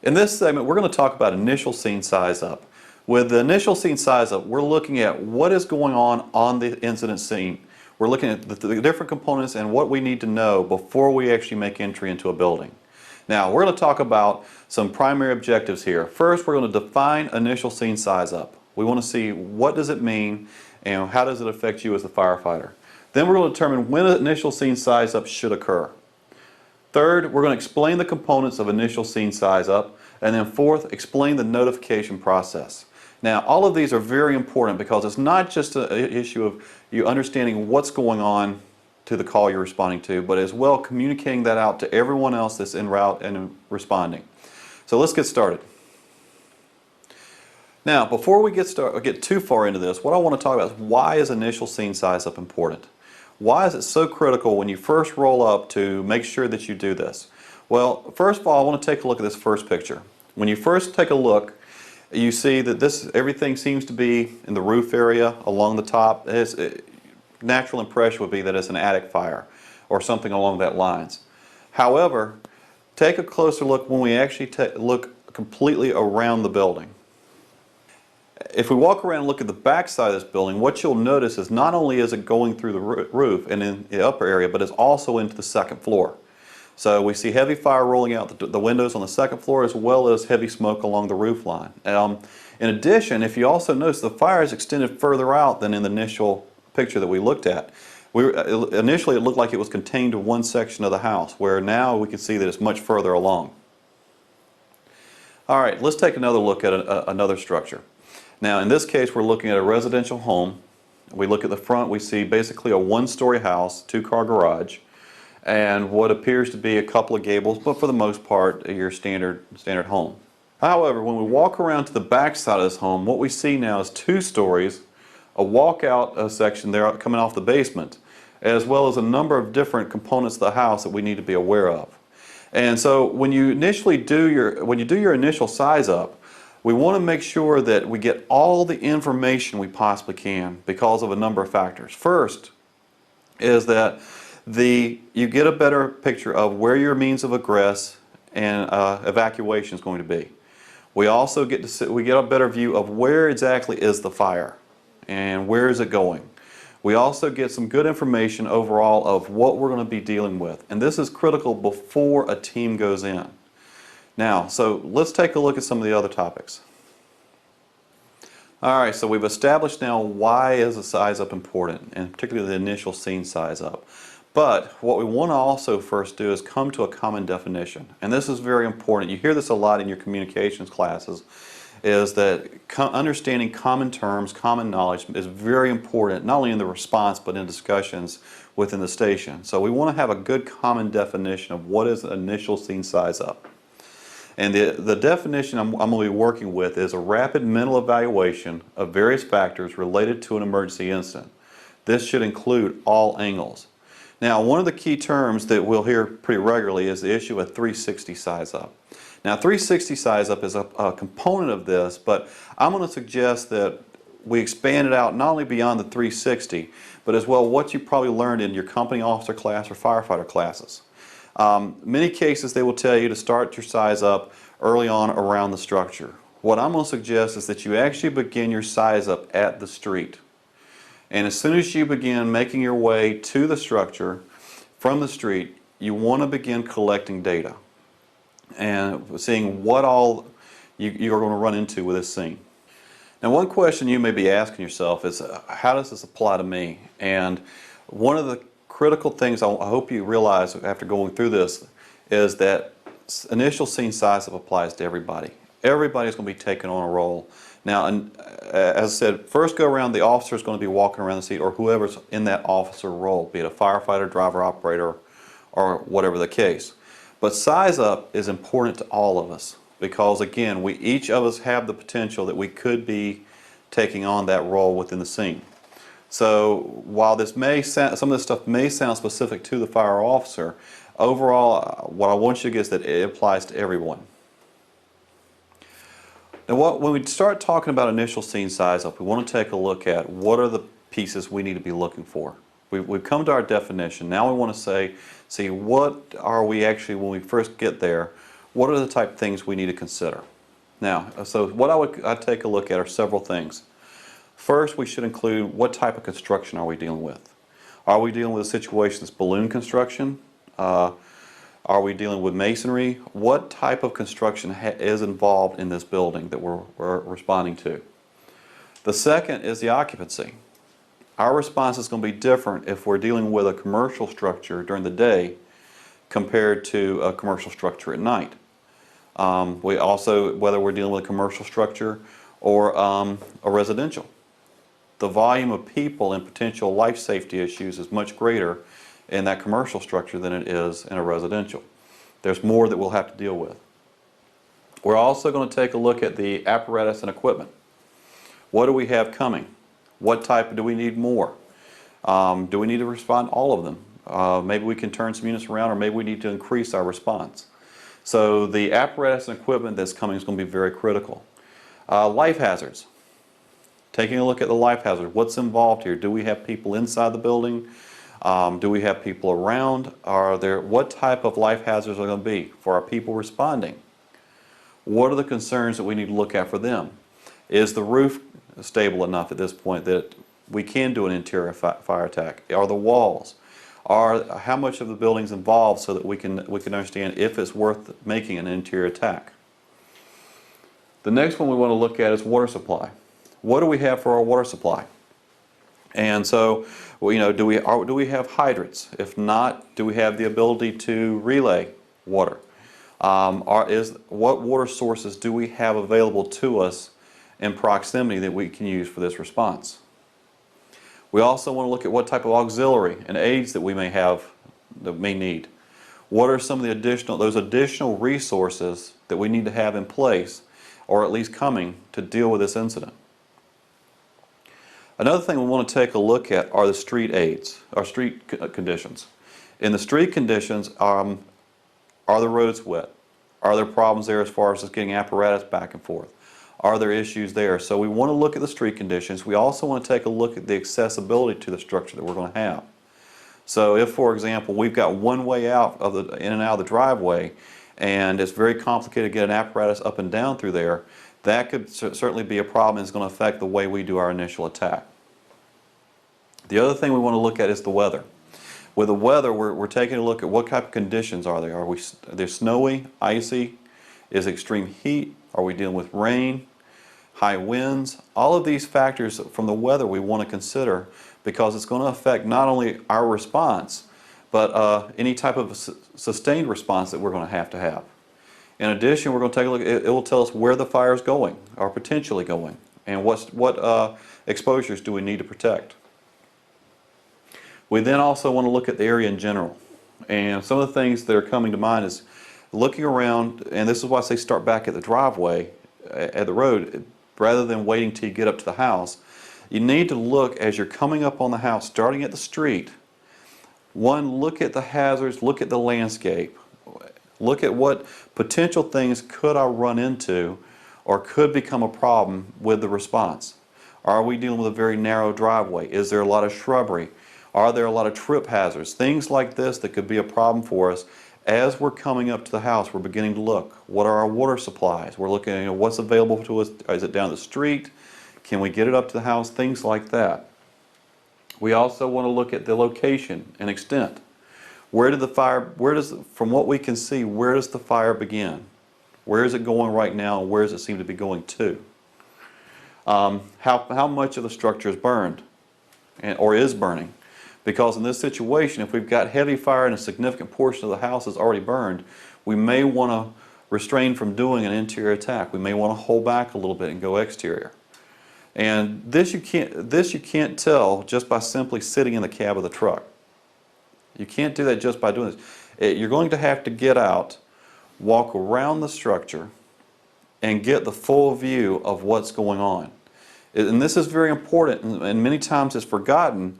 In this segment, we're going to talk about initial scene size up. With the initial scene size up, we're looking at what is going on the incident scene. We're looking at the different components and what we need to know before we actually make entry into a building. Now, we're going to talk about some primary objectives here. First, we're going to define initial scene size up. We want to see what does it mean and how does it affect you as a firefighter. Then we're going to determine when an initial scene size up should occur. Third, we're going to explain the components of initial scene size up. And then fourth, explain the notification process. Now, all of these are very important because it's not just an issue of you understanding what's going on to the call you're responding to, but as well communicating that out to everyone else that's en route and responding. So let's get started. Now, before we get too far into this, what I want to talk about is why is initial scene size up important? Why is it so critical when you first roll up to make sure that you do this? Well, first of all, I want to take a look at this first picture. When you first take a look, you see that everything seems to be in the roof area along the top. Natural impression would be that it's an attic fire or something along that lines. However, take a closer look when we actually look completely around the building. If we walk around and look at the back side of this building, what you'll notice is not only is it going through the roof and in the upper area, but it's also into the second floor. So we see heavy fire rolling out the windows on the second floor as well as heavy smoke along the roof line. In addition, if you also notice, the fire is extended further out than in the initial picture that we looked at. Initially it looked like it was contained to one section of the house, where now we can see that it's much further along. Alright, let's take another look at another structure. Now in this case we're looking at a residential home. We look at the front, we see basically a one-story house, two-car garage, and what appears to be a couple of gables, but for the most part your standard home. However, when we walk around to the back side of this home, what we see now is two stories, a walkout section there coming off the basement, as well as a number of different components of the house that we need to be aware of. And so when you do your initial size up, we want to make sure that we get all the information we possibly can because of a number of factors. First is that you get a better picture of where your means of egress and evacuation is going to be. We also get a better view of where exactly is the fire and where is it going. We also get some good information overall of what we're going to be dealing with, and this is critical before a team goes in. Now, so let's take a look at some of the other topics. Alright, so we've established now why is a size up important, and particularly the initial scene size up. But what we want to also first do is come to a common definition, and this is very important. You hear this a lot in your communications classes, is that understanding common terms, common knowledge is very important, not only in the response but in discussions within the station. So we want to have a good common definition of what is initial scene size up. And the definition I'm going to be working with is a rapid mental evaluation of various factors related to an emergency incident. This should include all angles. Now, one of the key terms that we'll hear pretty regularly is the issue of 360 size up. Now, 360 size up is a component of this, but I'm going to suggest that we expand it out not only beyond the 360, but as well what you probably learned in your company officer class or firefighter classes. Many cases they will tell you to start your size up early on around the structure. What I'm going to suggest is that you actually begin your size up at the street. And as soon as you begin making your way to the structure from the street, you want to begin collecting data and seeing what all you are going to run into with this scene. Now, one question you may be asking yourself is, how does this apply to me? And one of the critical things I hope you realize after going through this is that initial scene size up applies to everybody. Everybody's going to be taking on a role. Now, as I said, first go around, the officer is going to be walking around the seat, or whoever's in that officer role, be it a firefighter, driver, operator, or whatever the case. But size up is important to all of us because, again, each of us have the potential that we could be taking on that role within the scene. So while some of this stuff may sound specific to the fire officer, overall what I want you to get is that it applies to everyone. Now when we start talking about initial scene size up, we want to take a look at what are the pieces we need to be looking for. We've come to our definition. Now we want to see what are we actually, when we first get there, what are the type of things we need to consider? Now, so what I'd take a look at are several things. First, we should include what type of construction are we dealing with. Are we dealing with a situation that's balloon construction? Are we dealing with masonry? What type of construction is involved in this building that we're responding to? The second is the occupancy. Our response is going to be different if we're dealing with a commercial structure during the day compared to a commercial structure at night. We also, whether we're dealing with a commercial structure or a residential. The volume of people and potential life safety issues is much greater in that commercial structure than it is in a residential. There's more that we'll have to deal with. We're also going to take a look at the apparatus and equipment. What do we have coming? What type do we need more? Do we need to respond to all of them? Maybe we can turn some units around, or maybe we need to increase our response. So the apparatus and equipment that's coming is going to be very critical. Life hazards. Taking a look at the life hazard. What's involved here? Do we have people inside the building? Do we have people around? What type of life hazards are going to be for our people responding? What are the concerns that we need to look at for them? Is the roof stable enough at this point that we can do an interior fire attack? Are the walls? How much of the building's involved so that we can understand if it's worth making an interior attack? The next one we want to look at is water supply. What do we have for our water supply? And so, well, you know, do we have hydrants? If not, do we have the ability to relay water? What water sources do we have available to us in proximity that we can use for this response? We also want to look at what type of auxiliary and aids that we may need. What are some of those additional resources that we need to have in place, or at least coming, to deal with this incident? Another thing we want to take a look at are the street aids, or street conditions. In the street conditions, are the roads wet? Are there problems there as far as just getting apparatus back and forth? Are there issues there? So we want to look at the street conditions. We also want to take a look at the accessibility to the structure that we're going to have. So if, for example, we've got one way out of in and out of the driveway, and it's very complicated to get an apparatus up and down through there, that could certainly be a problem, and it's going to affect the way we do our initial attack. The other thing we want to look at is the weather. With the weather, we're taking a look at what type of conditions are they. Are they snowy, icy? Is it extreme heat? Are we dealing with rain, high winds? All of these factors from the weather we want to consider, because it's going to affect not only our response, but any type of sustained response that we're going to have. In addition, we're going to take a look. It will tell us where the fire is going, or potentially going, and what exposures do we need to protect. We then also want to look at the area in general, and some of the things that are coming to mind is looking around, and this is why I say start back at the driveway, at the road, rather than waiting till you get up to the house. You need to look as you're coming up on the house, starting at the street. One, look at the hazards, look at the landscape, look at what potential things could I run into or could become a problem with the response. Are we dealing with a very narrow driveway? Is there a lot of shrubbery? Are there a lot of trip hazards? Things like this that could be a problem for us. As we're coming up to the house, we're beginning to look. What are our water supplies? We're looking at what's available to us. Is it down the street? Can we get it up to the house? Things like that. We also want to look at the location and extent. From what we can see, where does the fire begin? Where is it going right now, and where does it seem to be going to? How much of the structure is burned or is burning? Because in this situation, if we've got heavy fire and a significant portion of the house is already burned, we may want to refrain from doing an interior attack. We may want to hold back a little bit and go exterior. And this you can't tell just by simply sitting in the cab of the truck. You can't do that just by doing this. You're going to have to get out, walk around the structure, and get the full view of what's going on. And this is very important, and many times it's forgotten.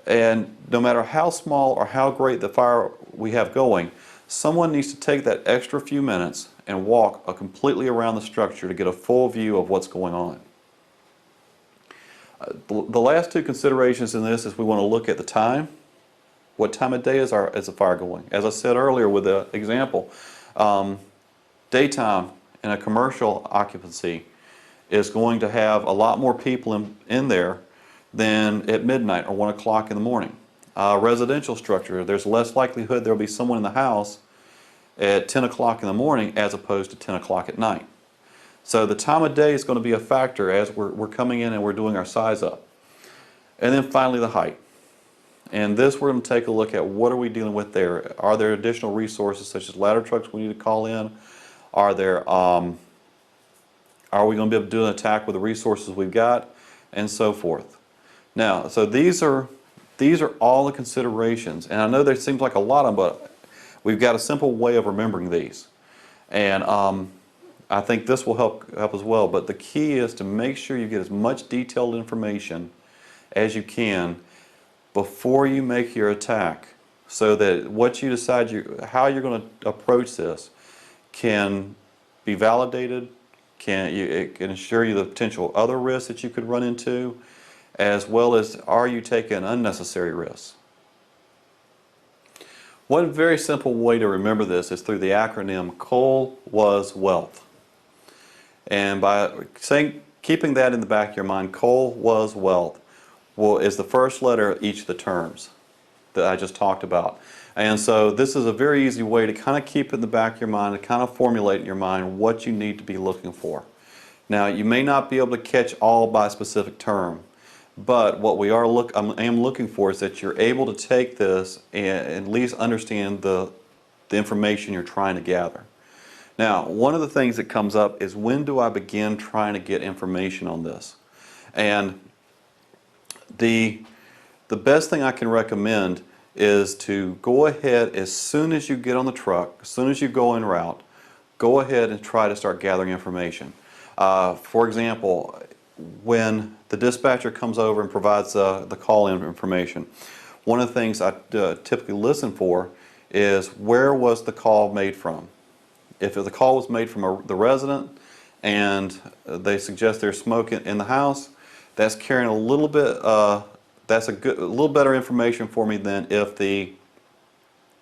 And no matter how small or how great the fire we have going, someone needs to take that extra few minutes and walk completely around the structure to get a full view of what's going on. The last two considerations in this is we want to look at the time. What time of day is the fire going? As I said earlier with the example, daytime in a commercial occupancy is going to have a lot more people in there than at midnight or 1 o'clock in the morning. Residential structure, there's less likelihood there will be someone in the house at 10 o'clock in the morning as opposed to 10 o'clock at night. So the time of day is going to be a factor as we're coming in and we're doing our size up. And then finally the height. And this we're going to take a look at what are we dealing with there. Are there additional resources such as ladder trucks we need to call in? Are we going to be able to do an attack with the resources we've got? And so forth. Now, so these are all the considerations. And I know there seems like a lot of them, but we've got a simple way of remembering these. And I think this will help as well. But the key is to make sure you get as much detailed information as you can before you make your attack, so that what you decide how you're going to approach this can be validated, it can assure you the potential other risks that you could run into, as well as are you taking unnecessary risks. One very simple way to remember this is through the acronym Coal was Wealth. And by keeping that in the back of your mind, coal was wealth, is the first letter of each of the terms that I just talked about. And so this is a very easy way to kind of keep it in the back of your mind, to kind of formulate in your mind what you need to be looking for. Now, you may not be able to catch all by a specific term, but what I am looking for is that you're able to take this and at least understand the information you're trying to gather. Now, one of the things that comes up is, when do I begin trying to get information on this? And the best thing I can recommend is to go ahead as soon as you get on the truck, as soon as you go en route, go ahead and try to start gathering information. For example, when the dispatcher comes over and provides the call-in information, one of the things I typically listen for is, where was the call made from? If the call was made from the resident and they suggest there's smoke in the house, that's carrying a little bit, that's a little better information for me than if the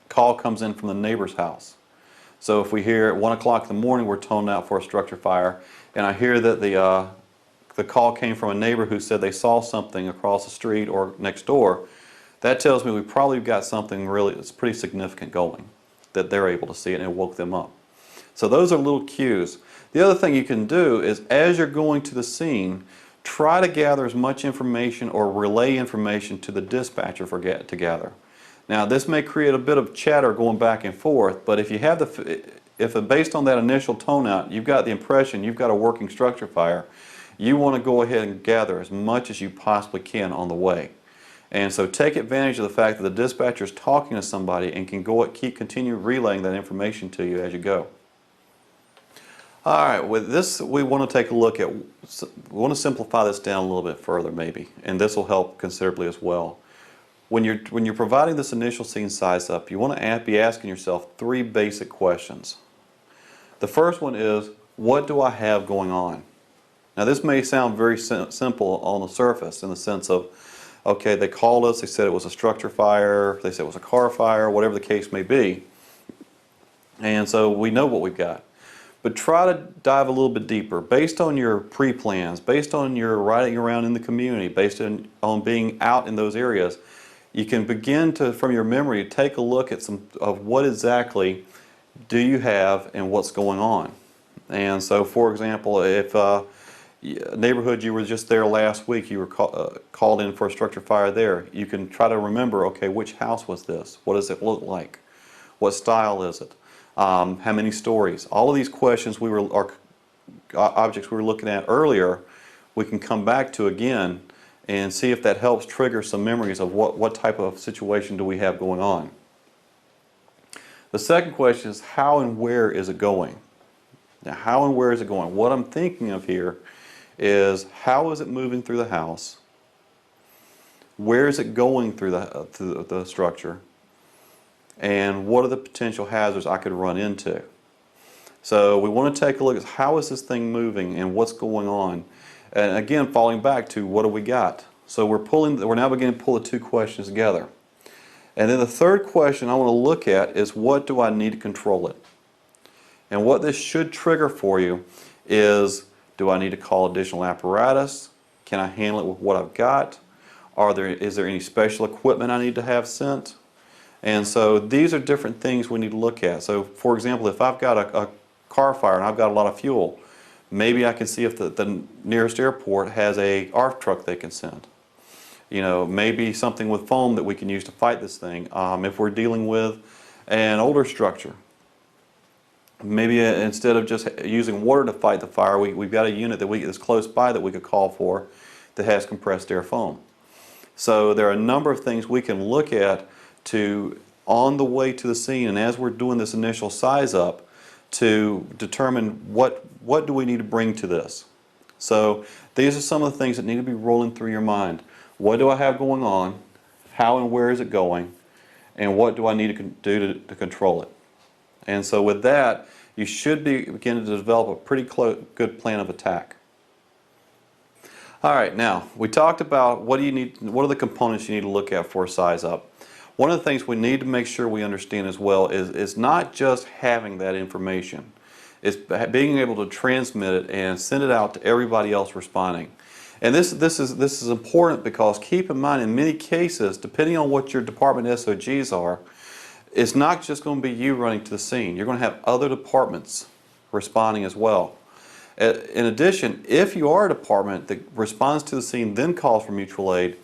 call comes in from the neighbor's house. So if we hear at 1 o'clock in the morning we're toned out for a structure fire, and I hear that the call came from a neighbor who said they saw something across the street or next door, that tells me we probably got something really that's pretty significant going, that they're able to see it and it woke them up. So those are little cues. The other thing you can do is, as you're going to the scene, try to gather as much information or relay information to the dispatcher to gather. Now, this may create a bit of chatter going back and forth, but if you have based on that initial tone out, you've got the impression you've got a working structure fire, you want to go ahead and gather as much as you possibly can on the way. And so take advantage of the fact that the dispatcher is talking to somebody and can continue relaying that information to you as you go. All right, with this we want to take a look at, we want to simplify this down a little bit further maybe, and this will help considerably as well. When you're providing this initial scene size up, you want to be asking yourself 3 basic questions. The first one is, what do I have going on? Now, this may sound very simple on the surface, in the sense of, okay, they called us, they said it was a structure fire, they said it was a car fire, whatever the case may be, and so we know what we've got. But try to dive a little bit deeper, based on your pre-plans, based on your riding around in the community, based on being out in those areas. You can begin to, from your memory, take a look at some of what exactly do you have and what's going on. And so, for example, if a neighborhood you were just there last week, you were called in for a structure fire there, you can try to remember, okay, which house was this? What does it look like? What style is it? How many stories? All of these questions objects we were looking at earlier, we can come back to again and see if that helps trigger some memories of what type of situation do we have going on. The second question is, how and where is it going? Now, how and where is it going? What I'm thinking of here is, how is it moving through the house? Where is it going through the structure? And what are the potential hazards I could run into? So we want to take a look at, how is this thing moving and what's going on? And again, falling back to, what do we got? So we're now beginning to pull the 2 questions together. And then the third question I want to look at is, what do I need to control it? And what this should trigger for you is, do I need to call additional apparatus? Can I handle it with what I've got? Is there any special equipment I need to have sent? And so these are different things we need to look at. So for example, if I've got a car fire and I've got a lot of fuel, maybe I can see if the nearest airport has a ARF truck they can send. You know, maybe something with foam that we can use to fight this thing. If we're dealing with an older structure, maybe instead of just using water to fight the fire, we've got a unit that's close by that we could call for that has compressed air foam. So there are a number of things we can look at on the way to the scene, and as we're doing this initial size up, to determine what do we need to bring to this. So these are some of the things that need to be rolling through your mind. What do I have going on? How and where is it going? And what do I need to do to control it? And so with that, you should be beginning to develop a pretty good plan of attack. All right, now we talked about what are the components you need to look at for a size up. One of the things we need to make sure we understand as well is not just having that information. It's being able to transmit it and send it out to everybody else responding. And this is important because keep in mind, in many cases, depending on what your department SOGs are, it's not just going to be you running to the scene. You're going to have other departments responding as well. In addition, if you are a department that responds to the scene then calls for mutual aid,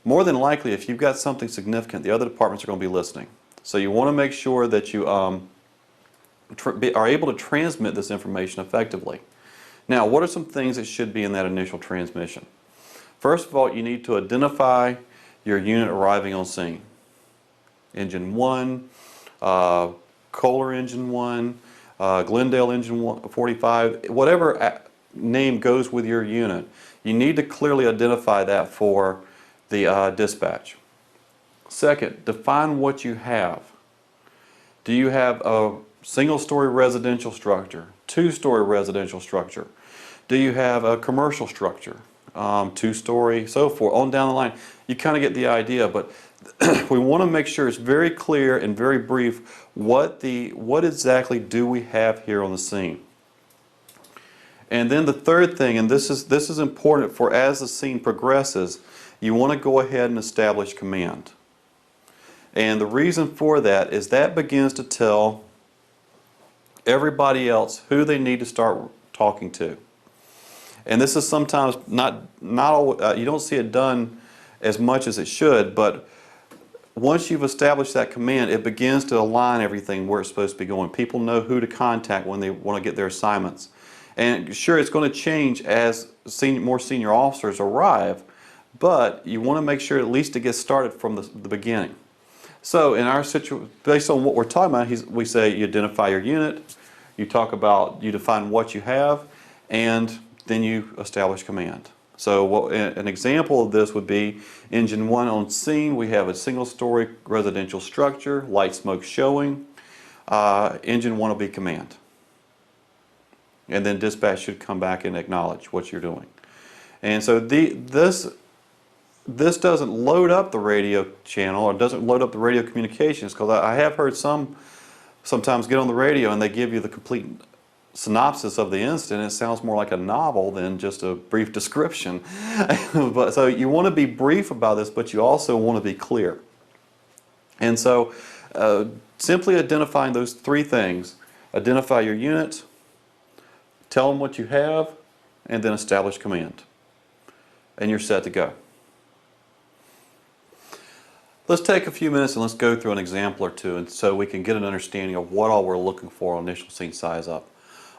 more than likely if you've got something significant, the other departments are going to be listening. So you want to make sure that you are able to transmit this information effectively. Now, what are some things that should be in that initial transmission? First of all, you need to identify your unit arriving on scene. Engine 1, Kohler Engine 1, Glendale Engine 45, whatever name goes with your unit, you need to clearly identify that for the dispatch. Second, define what you have. Do you have a single-story residential structure, two-story residential structure? Do you have a commercial structure, two-story, so forth, on down the line? You kind of get the idea, but we want to make sure it's very clear and very brief what exactly do we have here on the scene. And then the third thing, and this is important for as the scene progresses, you want to go ahead and establish command. And the reason for that is that begins to tell everybody else who they need to start talking to. And this is sometimes not you don't see it done as much as it should, but once you've established that command, it begins to align everything where it's supposed to be going. People know who to contact when they want to get their assignments. And sure, it's going to change as more senior officers arrive, but you want to make sure at least it gets started from the beginning. So in our situation, based on what we're talking about, we say you identify your unit, you define what you have, and then you establish command. So an example of this would be Engine 1 on scene. We have a single-story residential structure, light smoke showing. Engine 1 will be command. And then dispatch should come back and acknowledge what you're doing. And so this doesn't load up the radio channel or doesn't load up the radio communications, because I have heard sometimes get on the radio and they give you the complete synopsis of the incident. It sounds more like a novel than just a brief description. But so you want to be brief about this, but you also want to be clear. And so simply identifying those three things: identify your unit, tell them what you have, and then establish command. And you're set to go. Let's take a few minutes and let's go through an example or two, and so we can get an understanding of what all we're looking for on initial scene size up.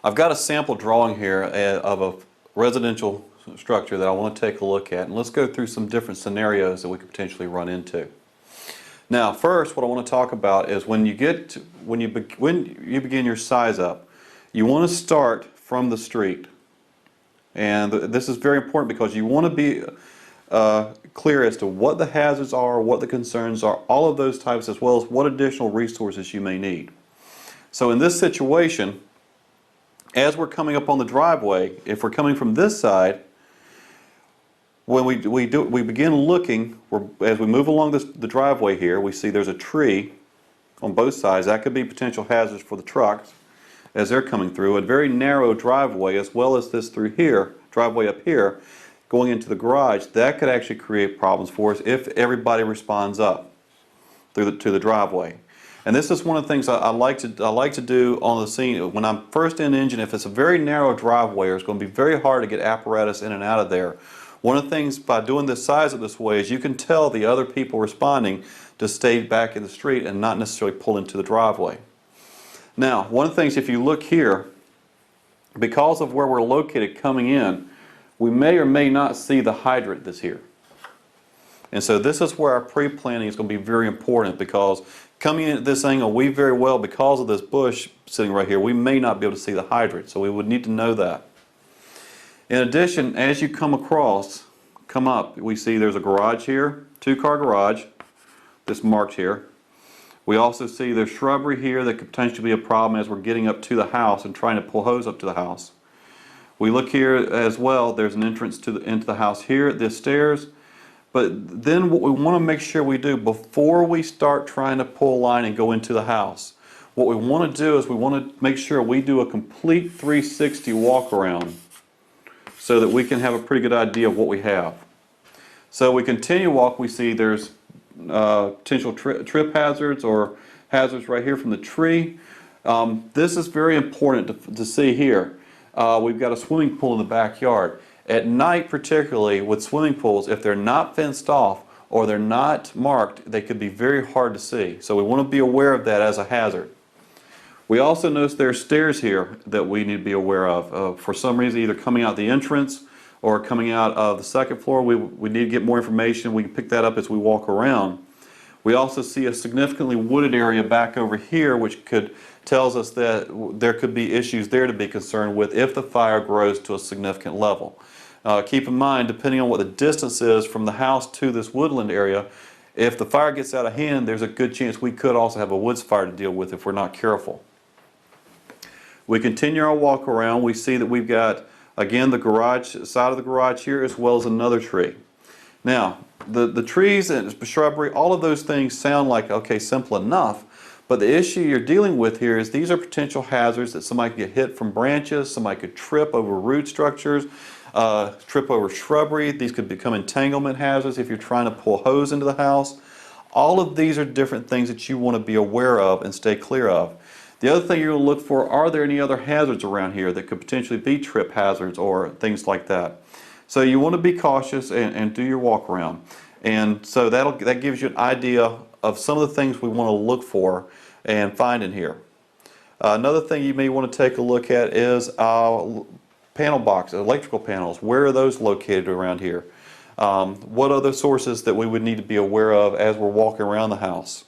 I've got a sample drawing here of a residential structure that I want to take a look at, and let's go through some different scenarios that we could potentially run into. Now, first, what I want to talk about is when you begin your size up, you want to start from the street, and this is very important because you want to be clear as to what the hazards are, what the concerns are, all of those types, as well as what additional resources you may need. So in this situation, as we're coming up on the driveway, if we're coming from this side, when we begin looking, as we move along the driveway here, we see there's a tree on both sides. That could be potential hazards for the trucks. as they're coming through, a very narrow driveway, as well as this through here, driveway up here, going into the garage, that could actually create problems for us if everybody responds up through to the driveway. And this is one of the things I like to do on the scene. When I'm first in engine, if it's a very narrow driveway, it's going to be very hard to get apparatus in and out of there. One of the things by doing this size up this way is you can tell the other people responding to stay back in the street and not necessarily pull into the driveway. Now, one of the things, if you look here, because of where we're located coming in, we may or may not see the hydrant that's here. And so this is where our pre-planning is going to be very important, because coming in at this angle, we very well, because of this bush sitting right here, we may not be able to see the hydrant. So we would need to know that. In addition, as you come up, we see there's a garage here, two-car garage, that's marked here. We also see there's shrubbery here that could potentially be a problem as we're getting up to the house and trying to pull hose up to the house. We look here as well, there's an entrance into the house here, this stairs. But then what we want to make sure we do before we start trying to pull line and go into the house, what we want to do is we want to make sure we do a complete 360 walk around so that we can have a pretty good idea of what we have. So we continue walk, we see there's potential trip hazards or hazards right here from the tree. This is very important to see here. We've got a swimming pool in the backyard. At night, particularly with swimming pools, if they're not fenced off or they're not marked, they could be very hard to see. So we want to be aware of that as a hazard. We also notice there are stairs here that we need to be aware of. For some reason, either coming out the entrance or coming out of the second floor. We need to get more information. We can pick that up as we walk around. We also see a significantly wooded area back over here, which tells us that there could be issues there to be concerned with if the fire grows to a significant level. Keep in mind, depending on what the distance is from the house to this woodland area, if the fire gets out of hand, there's a good chance we could also have a woods fire to deal with if we're not careful. We continue our walk around. We see that we've got, again, the garage, side of the garage here, as well as another tree. Now, the trees and shrubbery, all of those things sound like, okay, simple enough, but the issue you're dealing with here is these are potential hazards that somebody could get hit from branches, somebody could trip over root structures, trip over shrubbery. These could become entanglement hazards if you're trying to pull hose into the house. All of these are different things that you want to be aware of and stay clear of. The other thing you're going to look for, are there any other hazards around here that could potentially be trip hazards or things like that. So you want to be cautious and do your walk around. And so that gives you an idea of some of the things we want to look for and find in here. Another thing you may want to take a look at is panel boxes, electrical panels. Where are those located around here? What other sources that we would need to be aware of as we're walking around the house?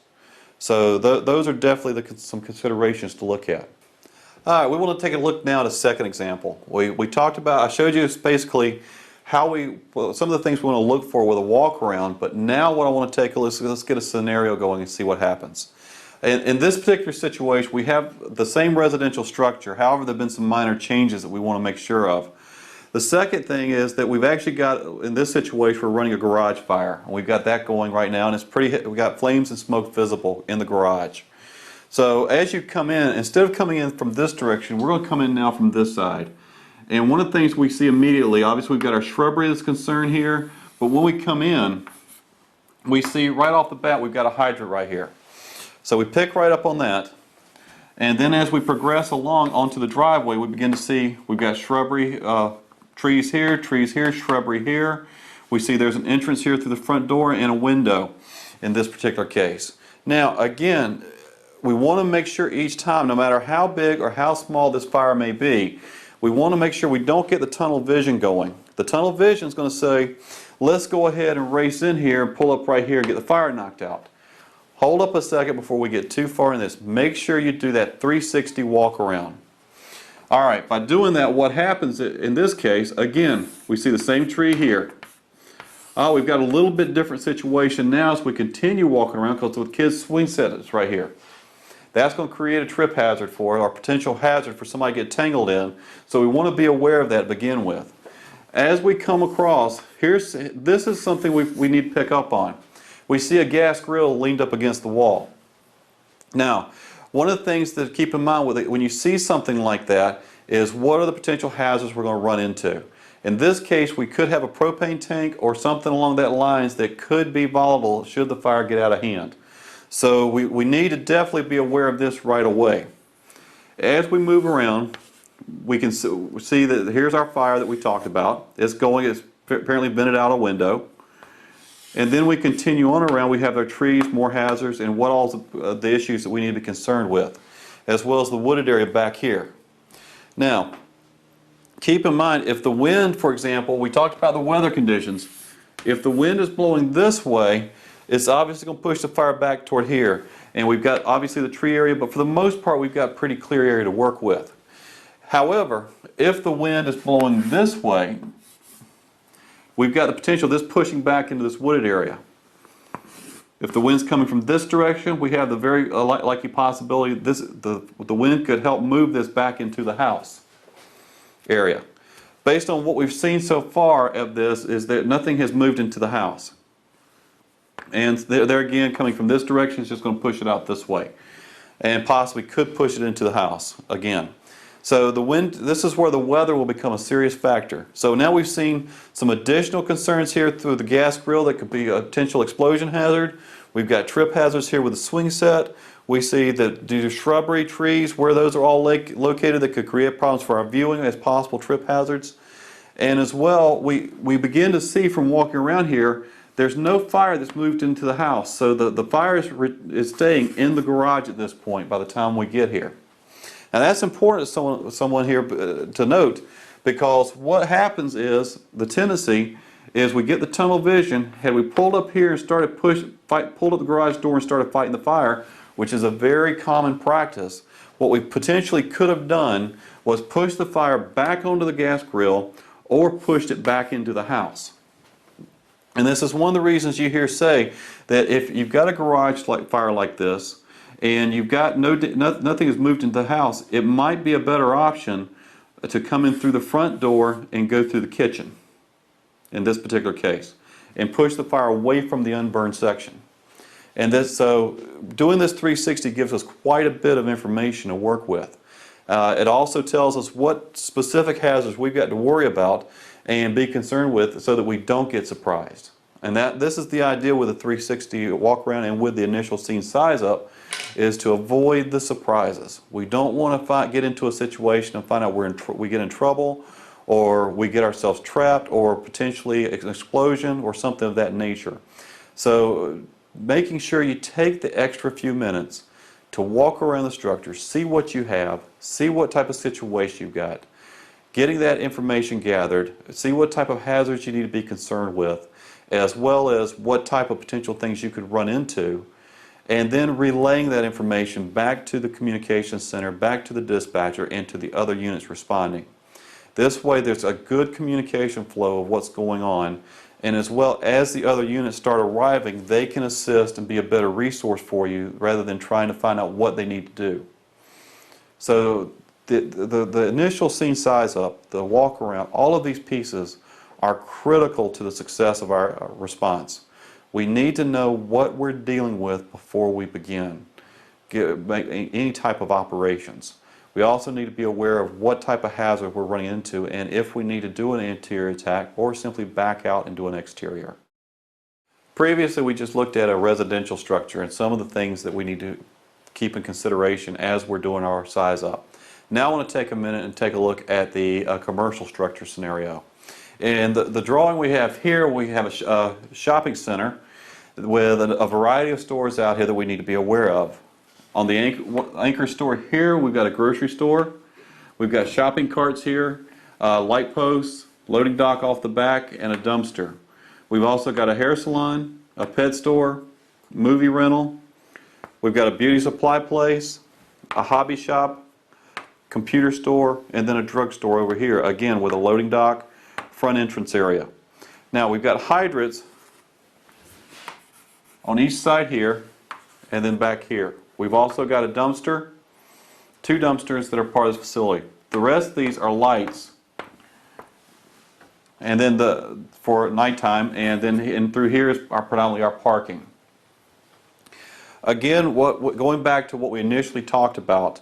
So those are definitely some considerations to look at. All right, we want to take a look now at a second example. We talked about, I showed you basically how some of the things we want to look for with a walk around, but now what I want to take a look is, let's get a scenario going and see what happens. In this particular situation, we have the same residential structure. However, there have been some minor changes that we want to make sure of. The second thing is that we've actually got, in this situation, we're running a garage fire. And we've got that going right now, and it's we've got flames and smoke visible in the garage. So as you come in, instead of coming in from this direction, we're going to come in now from this side. And one of the things we see immediately, obviously we've got our shrubbery that's concerned here, but when we come in, we see right off the bat we've got a hydrant right here. So we pick right up on that, and then as we progress along onto the driveway, we begin to see we've got shrubbery, trees here, shrubbery here. We see there's an entrance here through the front door and a window in this particular case. Now again, we want to make sure each time, no matter how big or how small this fire may be, we want to make sure we don't get the tunnel vision going. The tunnel vision is going to say, let's go ahead and race in here and pull up right here and get the fire knocked out. Hold up a second before we get too far in this. Make sure you do that 360 walk around. Alright, by doing that, what happens in this case, again, we see the same tree here. We've got a little bit different situation now as we continue walking around, because with kids' swing set is right here. That's going to create a trip hazard for it, or potential hazard for somebody to get tangled in. So we want to be aware of that to begin with. As we come across, this is something we need to pick up on. We see a gas grill leaned up against the wall. Now, One of the things to keep in mind with it, when you see something like that is what are the potential hazards we're going to run into. In this case, we could have a propane tank or something along that lines that could be volatile should the fire get out of hand. So we need to definitely be aware of this right away. As we move around, we can see that here's our fire that we talked about. It's apparently vented out a window. And then we continue on around, we have our trees, more hazards, and what all the issues that we need to be concerned with, as well as the wooded area back here. Now, keep in mind, if the wind, for example, we talked about the weather conditions. If the wind is blowing this way, it's obviously going to push the fire back toward here. And we've got obviously the tree area, but for the most part we've got pretty clear area to work with. However, if the wind is blowing this way, we've got the potential of this pushing back into this wooded area. If the wind's coming from this direction, we have the very likely possibility the wind could help move this back into the house area. Based on what we've seen so far of this is that nothing has moved into the house. And there again, coming from this direction, it's just going to push it out this way. And possibly could push it into the house again. So the wind, this is where the weather will become a serious factor. So now we've seen some additional concerns here through the gas grill that could be a potential explosion hazard. We've got trip hazards here with the swing set. We see that due to shrubbery, trees, where those are all located that could create problems for our viewing as possible trip hazards. And as well, we begin to see from walking around here, there's no fire that's moved into the house. So the fire is staying in the garage at this point by the time we get here. Now that's important to someone here to note, because what happens is the tendency is we get the tunnel vision. Had we pulled up here and started pulled up the garage door and started fighting the fire, which is a very common practice, what we potentially could have done was push the fire back onto the gas grill or pushed it back into the house. And this is one of the reasons you hear say that if you've got a garage fire like this, and you've got nothing has moved into the house, it might be a better option to come in through the front door and go through the kitchen in this particular case and push the fire away from the unburned section. And so doing this 360 gives us quite a bit of information to work with. It also tells us what specific hazards we've got to worry about and be concerned with so that we don't get surprised. And this is the idea with a 360 walk around and with the initial scene size up, is to avoid the surprises. We don't want to get into a situation and find out we get in trouble, or we get ourselves trapped, or potentially an explosion or something of that nature. So making sure you take the extra few minutes to walk around the structure, see what you have, see what type of situation you've got, getting that information gathered, see what type of hazards you need to be concerned with, as well as what type of potential things you could run into, and then relaying that information back to the communications center, back to the dispatcher, and to the other units responding. This way there's a good communication flow of what's going on, and as well as the other units start arriving, they can assist and be a better resource for you rather than trying to find out what they need to do. So the initial scene size up, the walk around, all of these pieces are critical to the success of our response. We need to know what we're dealing with before we begin any type of operations. We also need to be aware of what type of hazard we're running into and if we need to do an interior attack or simply back out and do an exterior. Previously we just looked at a residential structure and some of the things that we need to keep in consideration as we're doing our size up. Now I want to take a minute and take a look at the commercial structure scenario. And the drawing we have here, we have a shopping center with a variety of stores out here that we need to be aware of. On the anchor store here, we've got a grocery store. We've got shopping carts here, light posts, loading dock off the back, and a dumpster. We've also got a hair salon, a pet store, movie rental. We've got a beauty supply place, a hobby shop, computer store, and then a drugstore over here, again with a loading dock, front entrance area. Now we've got hydrants on each side here and then back here. We've also got a dumpster, two dumpsters that are part of the facility. The rest of these are lights, and then for nighttime, and then through here is predominantly our parking. Again, going back to what we initially talked about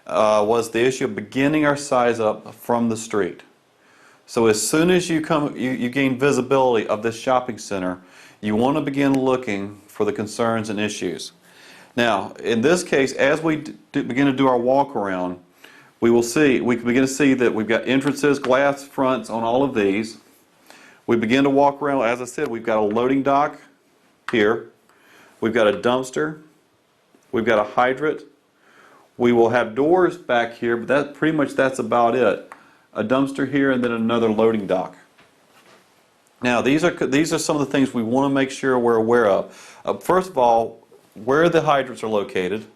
was the issue of beginning our size up from the street. So as soon as you gain visibility of this shopping center, you want to begin looking for the concerns and issues. Now, in this case, as we begin to do our walk around, we can begin to see that we've got entrances, glass fronts on all of these. We begin to walk around, as I said, we've got a loading dock here. We've got a dumpster. We've got a hydrant. We will have doors back here, but that's about it. A dumpster here and then another loading dock. Now, these are some of the things we want to make sure we're aware of. First of all, where the hydrants are located,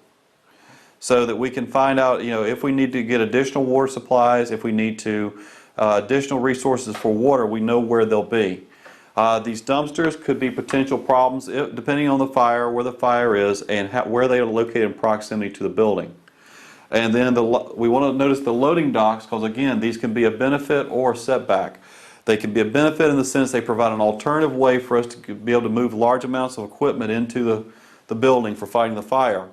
so that we can find out, if we need to get additional water supplies, if we need to additional resources for water, we know where they'll be. These dumpsters could be potential problems depending on the fire, where the fire is, and where they are located in proximity to the building. And then we want to notice the loading docks, because again, these can be a benefit or a setback. They can be a benefit in the sense they provide an alternative way for us to be able to move large amounts of equipment into the building for fighting the fire.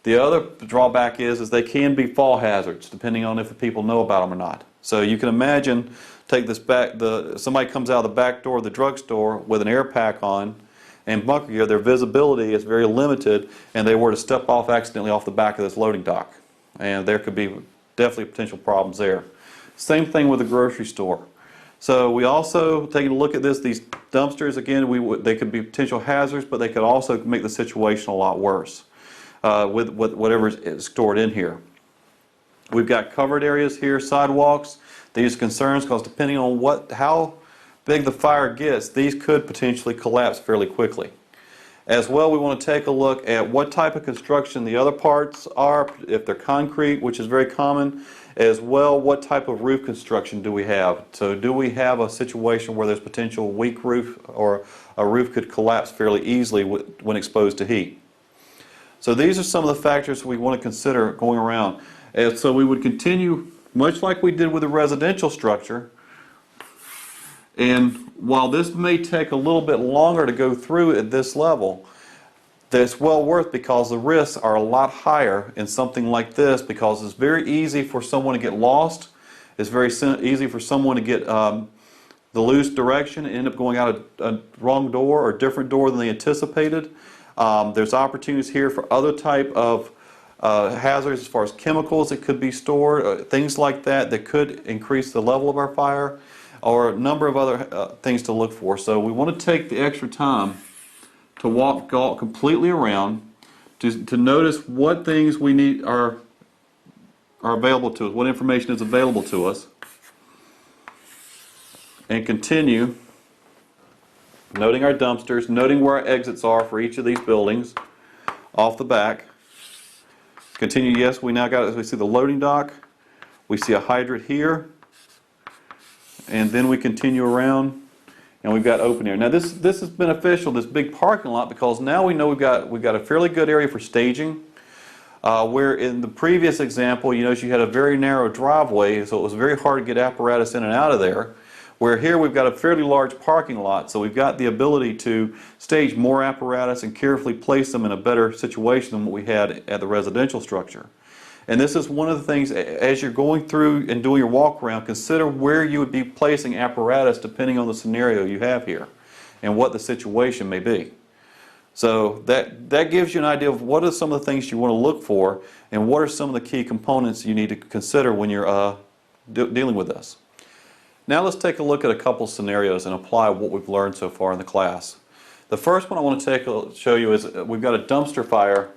The other drawback is they can be fall hazards, depending on if the people know about them or not. So you can imagine, somebody comes out of the back door of the drugstore with an air pack on and bunker gear, their visibility is very limited, and they were to step off accidentally off the back of this loading dock. And there could be definitely potential problems there. Same thing with the grocery store. So we also, taking a look at these dumpsters, again, they could be potential hazards, but they could also make the situation a lot worse with whatever is stored in here. We've got covered areas here, sidewalks. These are concerns because depending on how big the fire gets, these could potentially collapse fairly quickly. As well, we want to take a look at what type of construction the other parts are, if they're concrete, which is very common. As well, what type of roof construction do we have? So do we have a situation where there's potential weak roof, or a roof could collapse fairly easily when exposed to heat? So these are some of the factors we want to consider going around. And so we would continue much like we did with the residential structure. And while this may take a little bit longer to go through at this level, that's well worth, because the risks are a lot higher in something like this, because it's very easy for someone to get lost. It's very easy for someone to get the loose direction and end up going out a wrong door or different door than they anticipated. There's opportunities here for other type of hazards as far as chemicals that could be stored, things like that could increase the level of our fire, or a number of other things to look for. So we want to take the extra time to walk completely around, to notice what things we need are available to us, what information is available to us, and continue noting our dumpsters, noting where our exits are for each of these buildings off the back. Continue, yes, we see the loading dock, we see a hydrant here, and then we continue around and we've got open air. Now this is beneficial, this big parking lot, because now we know we've got a fairly good area for staging. Where in the previous example, you had a very narrow driveway, so it was very hard to get apparatus in and out of there. Where here we've got a fairly large parking lot, so we've got the ability to stage more apparatus and carefully place them in a better situation than what we had at the residential structure. And this is one of the things, as you're going through and doing your walk around, consider where you would be placing apparatus depending on the scenario you have here and what the situation may be. So that gives you an idea of what are some of the things you want to look for, and what are some of the key components you need to consider when you're dealing with this. Now let's take a look at a couple scenarios and apply what we've learned so far in the class. The first one I want to show you is we've got a dumpster fire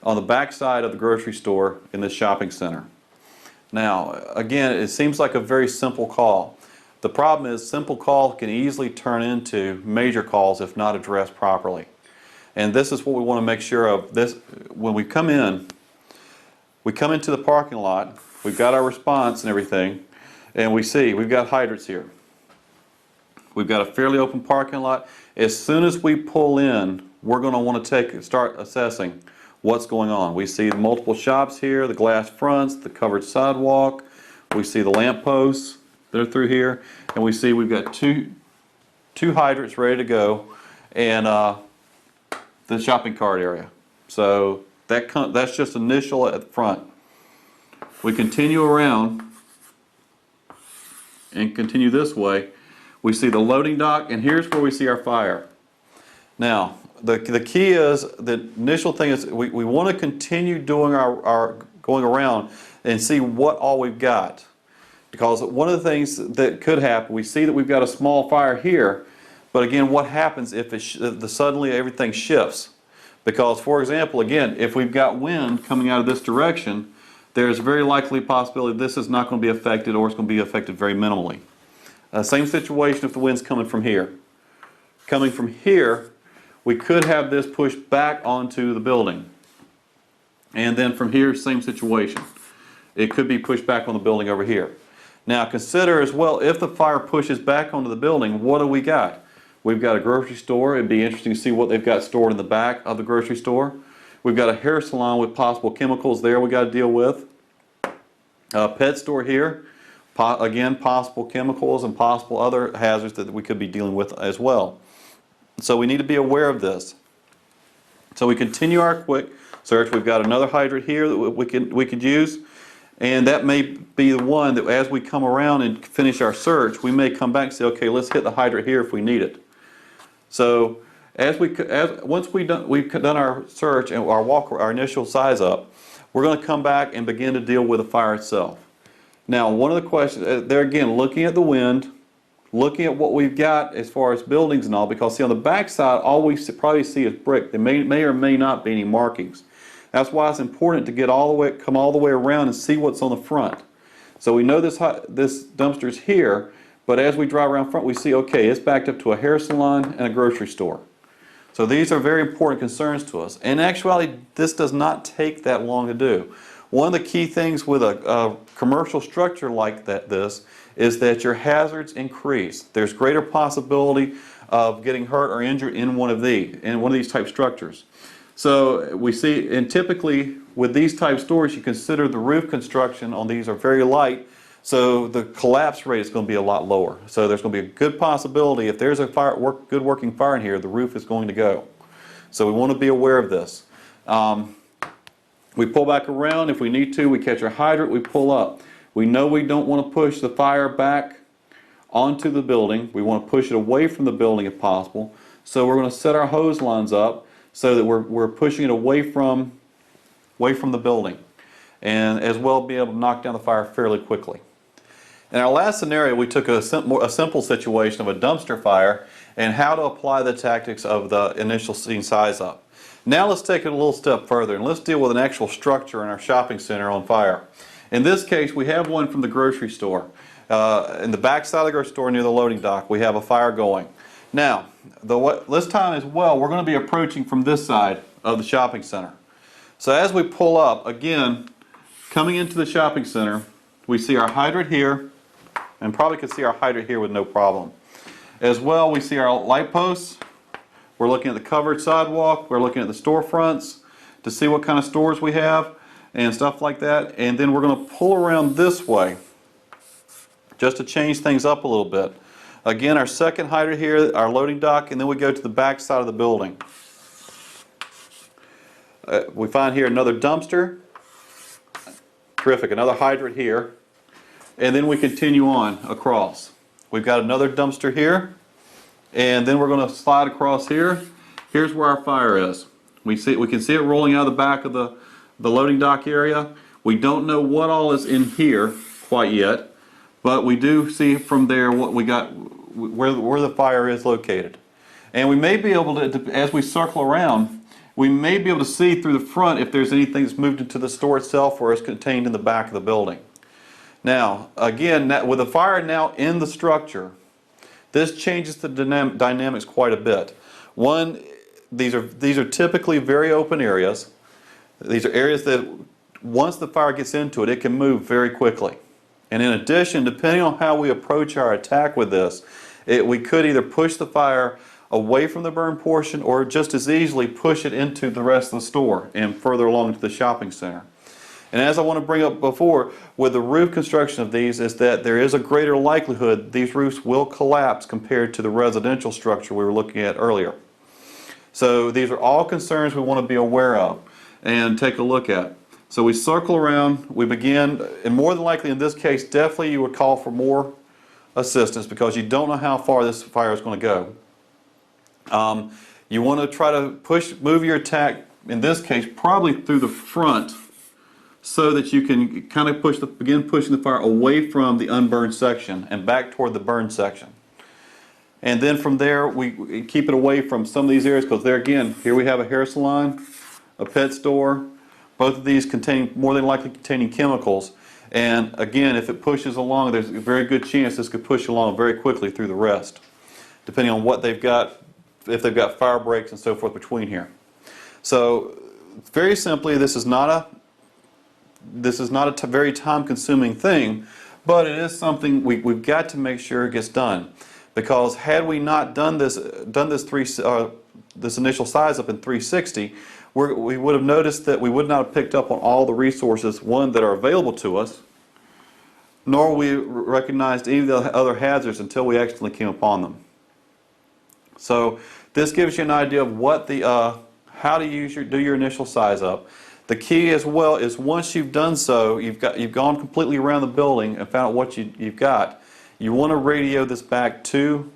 on the back side of the grocery store in this shopping center. Now, again, it seems like a very simple call. The problem is simple call can easily turn into major calls if not addressed properly. And this is what we want to make sure of. When we come into the parking lot, we've got our response and everything, and we've got hydrants here. We've got a fairly open parking lot. As soon as we pull in, we're going to want to start assessing what's going on. We see multiple shops here, the glass fronts, the covered sidewalk. We see the lamp posts that are through here, and we see we've got two hydrants ready to go, and the shopping cart area. So that's just initial at the front. We continue around and continue this way. We see the loading dock, and here's where we see our fire. Now, the key is, the initial thing is we want to continue doing our going around and see what all we've got. Because one of the things that could happen, we see that we've got a small fire here, but again, what happens if suddenly everything shifts? Because, for example, again, if we've got wind coming out of this direction, there's a very likely possibility this is not going to be affected, or it's going to be affected very minimally. Same situation if the wind's coming from here. Coming from here, we could have this pushed back onto the building. And then from here, same situation. It could be pushed back on the building over here. Now consider as well, if the fire pushes back onto the building, what do we got? We've got a grocery store. It'd be interesting to see what they've got stored in the back of the grocery store. We've got a hair salon with possible chemicals there we got to deal with. A pet store here. Again, possible chemicals and possible other hazards that we could be dealing with as well. So we need to be aware of this. So we continue our quick search. We've got another hydrant here that we could use, and that may be the one that as we come around and finish our search, we may come back and say, okay, let's hit the hydrant here if we need it. So once we've done our search and our initial size up, we're going to come back and begin to deal with the fire itself. Now, one of the questions there again, looking at the wind, looking at what we've got as far as buildings and all, because see on the back side, all we probably see is brick. There may or may not be any markings. That's why it's important to come all the way around and see what's on the front. So we know this dumpster's here, but as we drive around front, we see, okay, it's backed up to a hair salon and a grocery store. So these are very important concerns to us. In actuality, this does not take that long to do. One of the key things with a commercial structure like this is that your hazards increase. There's greater possibility of getting hurt or injured in one of these type structures. So we see, and typically with these type stores, you consider the roof construction on these are very light, so the collapse rate is going to be a lot lower. So there's going to be a good possibility if there's a good working fire in here, the roof is going to go. So we want to be aware of this. We pull back around if we need to. We catch our hydrant, we pull up. We know we don't want to push the fire back onto the building. We want to push it away from the building if possible. So we're going to set our hose lines up so that we're pushing it away from the building, and as well be able to knock down the fire fairly quickly. In our last scenario, we took a simple situation of a dumpster fire and how to apply the tactics of the initial scene size up. Now let's take it a little step further and let's deal with an actual structure in our shopping center on fire. In this case, we have one from the grocery store. In the back side of the grocery store near the loading dock, we have a fire going. Now, this time as well, we're going to be approaching from this side of the shopping center. So as we pull up, again, coming into the shopping center, we see our hydrant here, and probably could see our hydrant here with no problem. As well, we see our light posts. We're looking at the covered sidewalk. We're looking at the storefronts to see what kind of stores we have and stuff like that. And then we're going to pull around this way just to change things up a little bit. Again, our second hydrant here, our loading dock, and then we go to the back side of the building. We find here another dumpster. Terrific, another hydrant here. And then we continue on across. We've got another dumpster here. And then we're going to slide across here. Here's where our fire is. We can see it rolling out of the back of the loading dock area. We don't know what all is in here quite yet, but we do see from there what we got, where the fire is located. And we may be able to, as we circle around, we may be able to see through the front if there's anything that's moved into the store itself or is contained in the back of the building. Now, again, with the fire now in the structure, this changes the dynamics quite a bit. One, these are typically very open areas. These are areas that once the fire gets into it, it can move very quickly. And in addition, depending on how we approach our attack with this, we could either push the fire away from the burn portion or just as easily push it into the rest of the store and further along to the shopping center. And as I want to bring up before, with the roof construction of these is that there is a greater likelihood these roofs will collapse compared to the residential structure we were looking at earlier. So these are all concerns we want to be aware of and take a look at. So we circle around, we begin, and more than likely in this case, definitely you would call for more assistance because you don't know how far this fire is going to go. You want to try to move your attack, in this case, probably through the front so that you can kind of begin pushing the fire away from the unburned section and back toward the burned section. And then from there, we keep it away from some of these areas because there again, here we have a hair salon, a pet store, both of these more than likely containing chemicals. And again, if it pushes along, there's a very good chance this could push along very quickly through the rest, depending on what they've got, if they've got fire breaks and so forth between here. So very simply, this is not a very time-consuming thing, but it is something we've got to make sure it gets done. Because had we not done this initial size up in 360, we would have noticed that we would not have picked up on all the resources, one, that are available to us, nor we recognized any of the other hazards until we actually came upon them. So this gives you an idea of what how to do your initial size up. The key as well is once you've done so, you've gone completely around the building and found out what you've got. You want to radio this back to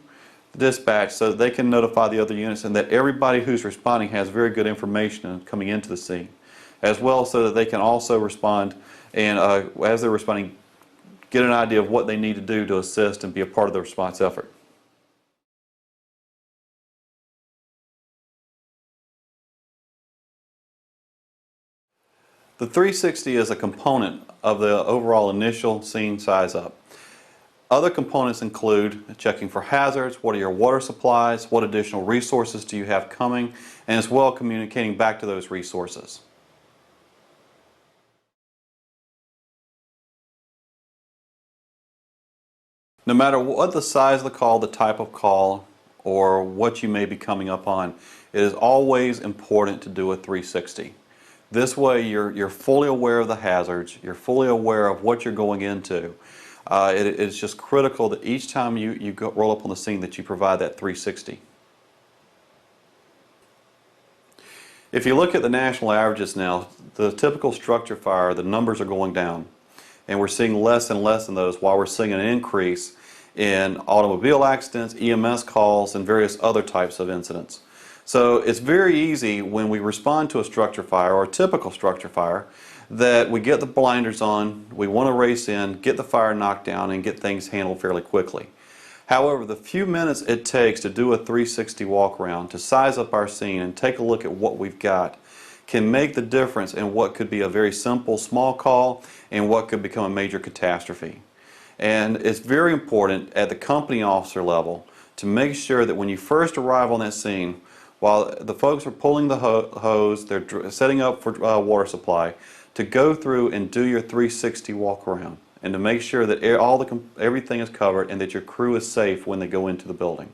the dispatch so that they can notify the other units and that everybody who's responding has very good information coming into the scene, as well so that they can also respond and as they're responding, get an idea of what they need to do to assist and be a part of the response effort. The 360 is a component of the overall initial scene size up. Other components include checking for hazards, what are your water supplies, what additional resources do you have coming, and as well communicating back to those resources. No matter what the size of the call, the type of call, or what you may be coming up on, it is always important to do a 360. This way you're fully aware of the hazards, you're fully aware of what you're going into. It's just critical that each time you roll up on the scene that you provide that 360. If you look at the national averages now, the typical structure fire, the numbers are going down. And we're seeing less and less in those while we're seeing an increase in automobile accidents, EMS calls, and various other types of incidents. So it's very easy when we respond to a structure fire or a typical structure fire that we get the blinders on, we want to race in, get the fire knocked down, and get things handled fairly quickly. However, the few minutes it takes to do a 360 walk around, to size up our scene and take a look at what we've got, can make the difference in what could be a very simple small call and what could become a major catastrophe. And it's very important at the company officer level to make sure that when you first arrive on that scene, while the folks are pulling the hose, they're setting up for water supply, to go through and do your 360 walk around and to make sure that everything is covered and that your crew is safe when they go into the building.